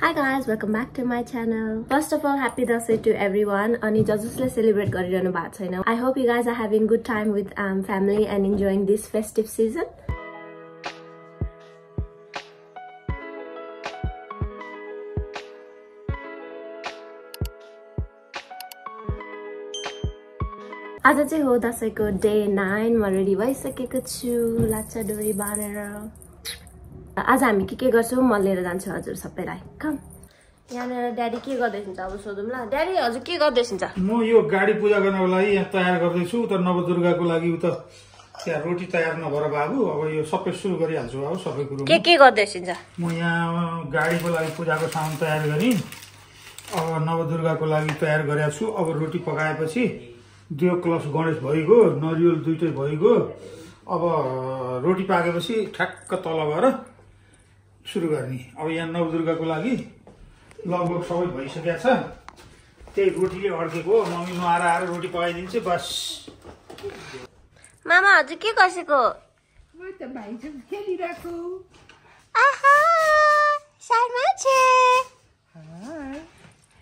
Hi guys, welcome back to my channel. First of all, happy Dasai to everyone. Ani jasle celebrate garihirahnu bhako chaina. I hope you guys are having good time with family and enjoying this festive season. आज चाहिँ हो दशैंको day 9 मा ready भइसकेको छु लाचा डोरी बानेर। आज हामी के गर्छौं म लिएर जान्छु हजुर सबैलाई। कम यहाँ ड्याडी के गर्दै हुनुहुन्छ अब सोधौं ल। ड्याडी हजुर के गर्दै हुनुहुन्छ? म यो गाडी पूजा गर्नको लागि यहाँ तयार गर्दै छु। त नवदुर्गाको लागि उता त्यहाँ रोटी तयार नभएर बाबु अब यो सबै सुरु गरिहाल्छु। अब सबै कुरो के गर्दै हुनुहुन्छ? म यहाँ गाडीको लागि पूजाको सामान तयार गरि अब नवदुर्गाको लागि तयार गरेको छु। अब रोटी पकाएपछि 2 कलश गणेश भइगयो, नरिवल 2टै भइगयो। अब रोटी पाकेपछि ठ्याक्क तल गएर सुरु गर्ने। अब यहाँ नवदुर्गाको लागि लगभग सबै भइसकेको छ। त्यही रोटीले अड्केको मम्मी नआएर आएर रोटी पकाइदिन्छ बस। मामा हजुर के गर्छको? म त भाइसँग खेलिरहेको। आहा शर्मा छे।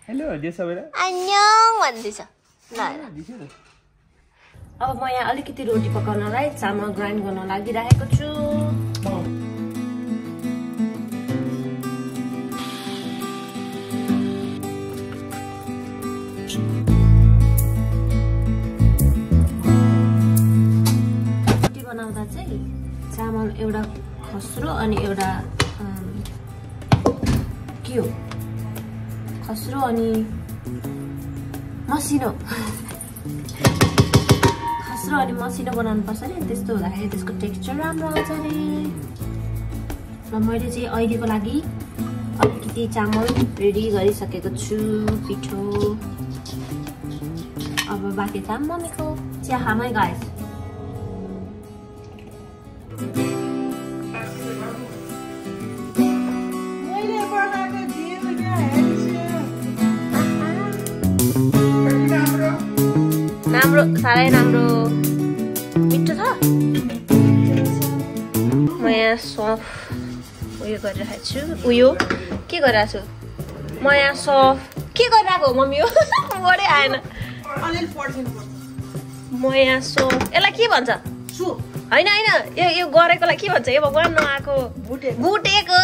हेलो हजुर सबैलाई। अन्यङ भन्दैछ। ल अब म यहाँ अलिकति रोटी पकाउनलाई चामल ग्राइन्ड गर्न लागिरहेको छु। रोटी बनाउँदा चाहिँ चामल एउटा खस्रो अनि एउटा के हो खस्रो अनि मसिनो खस्रो अनि मसिनो बनाउनु पर्छ नि। त्यस्तो हुँदाखेरि त्यसको टेक्सचर राम्रो आउँछ अरे। र मैले चाहिँ अहिलेको लागि अलिकति चामल रेडी गरिसकेको छु पिठो। अब बाँकी काम मम्मीको चिया खामै गाइस। राम्रो साह्रै राम्रो मिठो छ। म यहाँ सफ उयो गरिरहेको छु। उयो के गरिरहेको छु म यहाँ सफ के गरिरहेको हो मम्मी हो बढी आएन। म यहाँ सफ यसलाई के भन्छ? होइन यो गरेकोलाई के भन्छ? यो भगवान् नआएको भुटेको।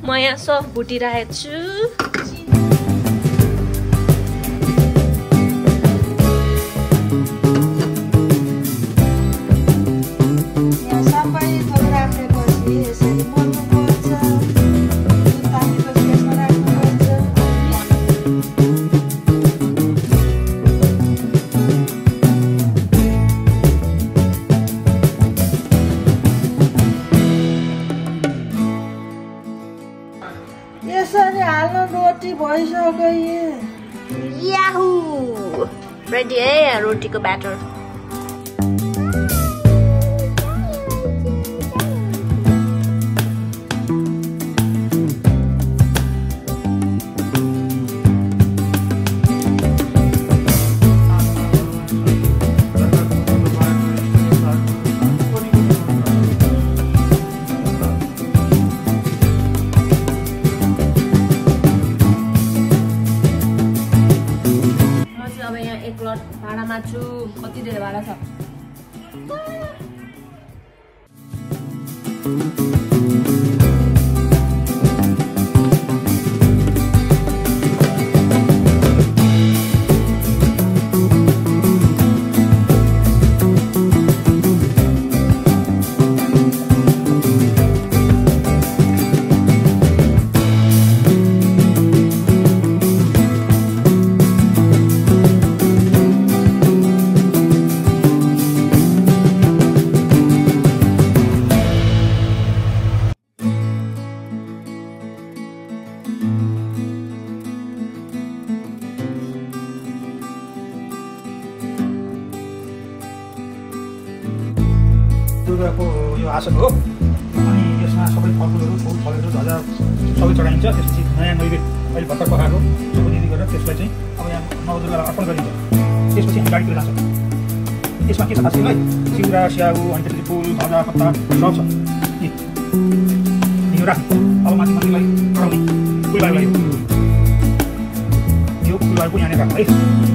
म यहाँ सफ भुटिरहेको छु। यसरी हाल्नु रोटी भइसक्यो। याहू रेडी है रोटीको ब्याटर। भाडामा छु। कति धेरै भाडा छ? दुर्गाको यो आसन हो। अनि यसमा सबै फलफुलहरू फलहरू ध्वजा सबै चढाइन्छ। त्यसपछि नयाँ नैवेद्य अहिले भर्खर पकाएको सुपुनिधि गरेर त्यसलाई चाहिँ अब यहाँ नवदुर्गालाई अर्पण गरिन्छ। त्यसपछि हामी गाडीतिर जान्छौँ। यसमा के छ खासैलाई चिउरा स्याउ अनि त्यसपछि फुल ध्वजा पत्ता सब छ। राख अब माथिलाई बढाउने फुलबारीलाई यो फुलबारीको यहाँनिर राख है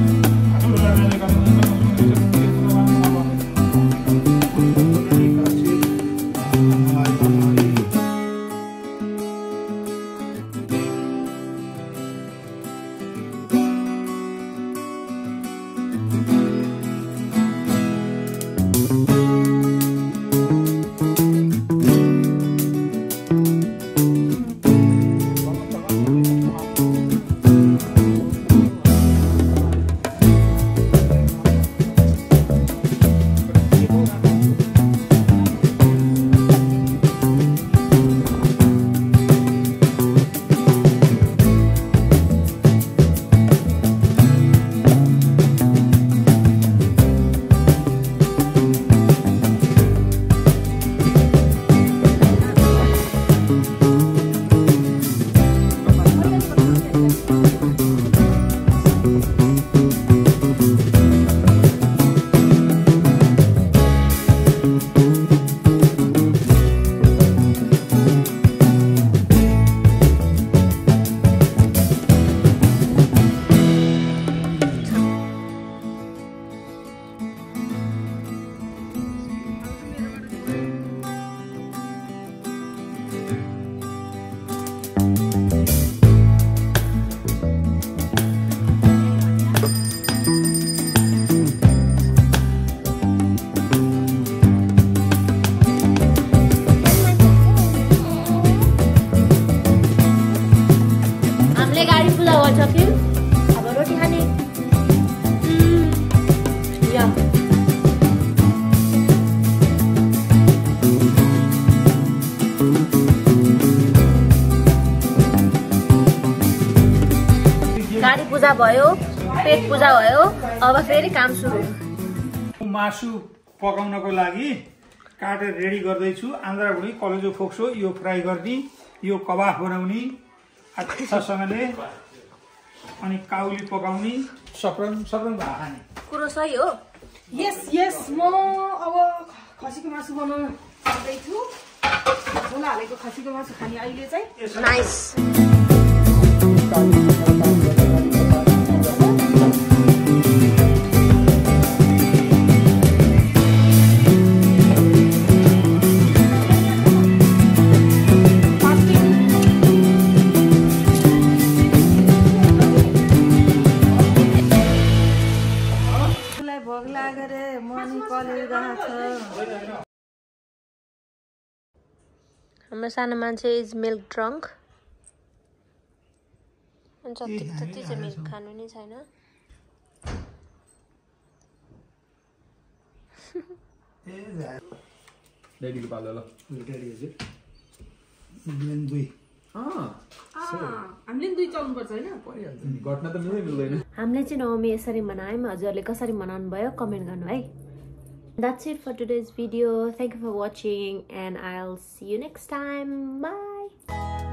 गाडी पूजा भयो पेट पूजा भयो अब फेरि काम सुरु मासु पकाउनको लागि काटेर रेडी गर्दैछु आन्द्रा भुँडी कलेजो फोक्सो यो फ्राई गर्ने यो कबाब बनाउने अच्छासँगले अनि काउली पकाउने सप्रन भात खाने कुरो सही हो यस यस म अब खसीको मासु बनाउन सक्दैछु झोला हालेको खसीको मासु खाने अहिले चाहिँ नाइस भोग लागेर मनी कलेर हाम्रो सानो मान्छे इज मिल्क ड्रङ्क जति चाहिँ मिल्क खानु नै छैन ड्याडीको पालो ल हामीले दुई चल्नुपर्छ होइन घटना त मिल्दैन हामीले चाहिँ नवमी यसरी मनायौँ हजुरहरूले कसरी मनाउनु भयो कमेन्ट गर्नु है That's it for today's video. Thank you for watching and I'll see you next time. Bye.